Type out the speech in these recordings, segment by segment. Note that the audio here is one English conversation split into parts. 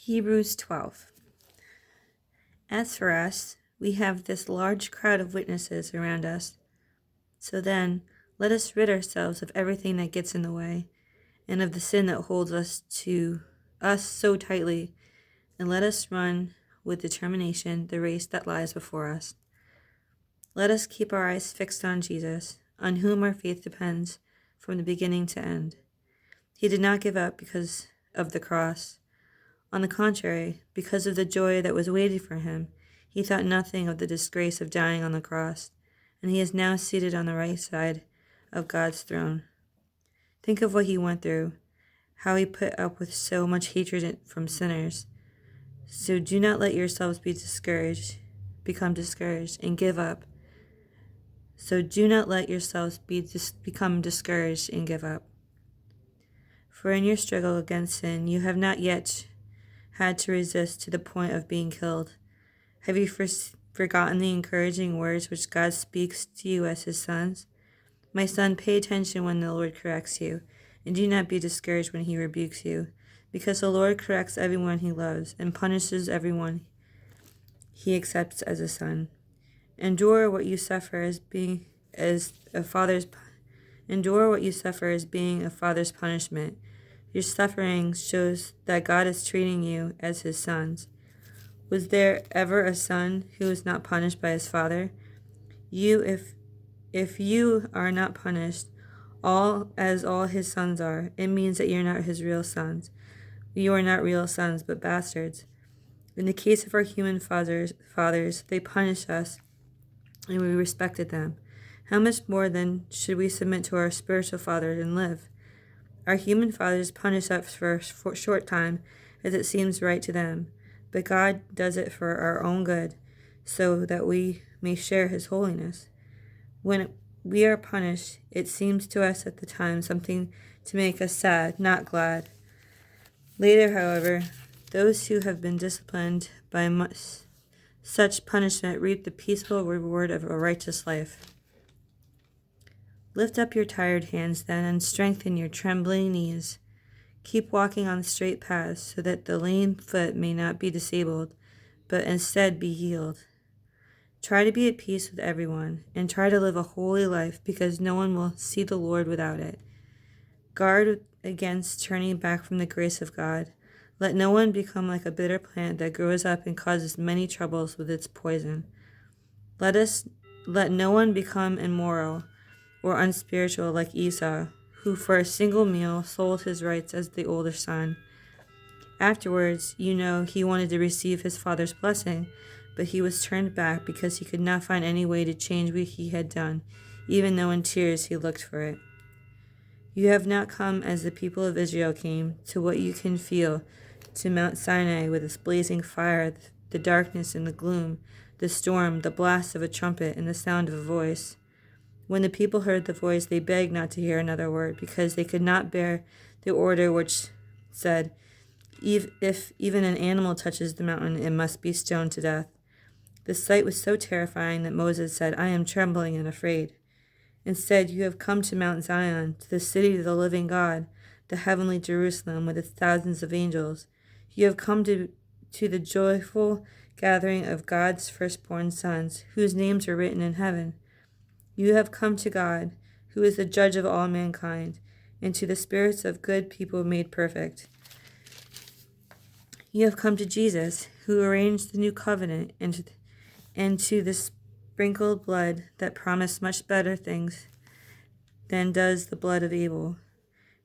Hebrews 12. As for us, we have this large crowd of witnesses around us. So then, let us rid ourselves of everything that gets in the way, and of the sin that holds us so tightly, and let us run with determination the race that lies before us. Let us keep our eyes fixed on Jesus, on whom our faith depends from the beginning to end. He did not give up because of the cross. On the contrary, because of the joy that was waiting for him, he thought nothing of the disgrace of dying on the cross, and he is now seated on the right side of God's throne. Think of what he went through, how he put up with so much hatred from sinners. So do not let yourselves become discouraged, and give up. Become discouraged and give up. For in your struggle against sin, you have not yet had to resist to the point of being killed. Have you forgotten the encouraging words which God speaks to you as his sons? My son, pay attention when the Lord corrects you, and do not be discouraged when he rebukes you, because the Lord corrects everyone he loves and punishes everyone he accepts as a son. Endure what you suffer as being a father's punishment. Your suffering shows that God is treating you as his sons. Was there ever a son who was not punished by his father? If you are not punished, all his sons are, it means that you're not his real sons. You are not real sons, but bastards. In the case of our human fathers, they punished us, and we respected them. How much more then should we submit to our spiritual fathers and live? Our human fathers punish us for a short time, as it seems right to them, but God does it for our own good, so that we may share his holiness. When we are punished, it seems to us at the time something to make us sad, not glad. Later, however, those who have been disciplined by such punishment reap the peaceful reward of a righteous life. Lift up your tired hands then, and strengthen your trembling knees. Keep walking on straight paths, so that the lame foot may not be disabled, but instead be healed. Try to be at peace with everyone, and try to live a holy life, because no one will see the Lord without it. Guard against turning back from the grace of God. Let no one become like a bitter plant that grows up and causes many troubles with its poison. Let no one become immoral or unspiritual like Esau, who for a single meal sold his rights as the older son. Afterwards, he wanted to receive his father's blessing, but he was turned back because he could not find any way to change what he had done, even though in tears he looked for it. You have not come as the people of Israel came, to what you can feel, to Mount Sinai with its blazing fire, the darkness and the gloom, the storm, the blast of a trumpet, and the sound of a voice. When the people heard the voice, they begged not to hear another word, because they could not bear the order which said, if even an animal touches the mountain, it must be stoned to death. The sight was so terrifying that Moses said, I am trembling and afraid. Instead, you have come to Mount Zion, to the city of the living God, the heavenly Jerusalem with its thousands of angels. You have come to the joyful gathering of God's firstborn sons, whose names are written in heaven. You have come to God, who is the judge of all mankind, and to the spirits of good people made perfect. You have come to Jesus, who arranged the new covenant, and to the sprinkled blood that promised much better things than does the blood of Abel.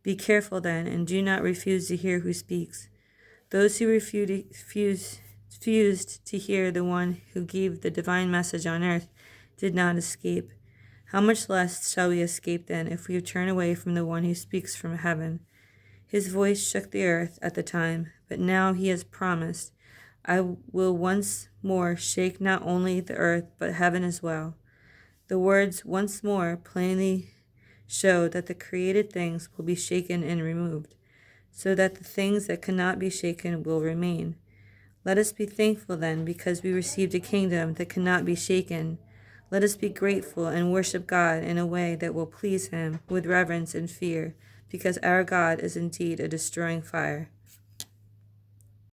Be careful then, and do not refuse to hear who speaks. Those who refused to hear the one who gave the divine message on earth did not escape. How much less shall we escape then, if we turn away from the one who speaks from heaven? His voice shook the earth at the time, but now he has promised, I will once more shake not only the earth, but heaven as well. The words once more plainly show that the created things will be shaken and removed, so that the things that cannot be shaken will remain. Let us be thankful then, because we received a kingdom that cannot be shaken. Let us be grateful and worship God in a way that will please him with reverence and fear, because our God is indeed a destroying fire.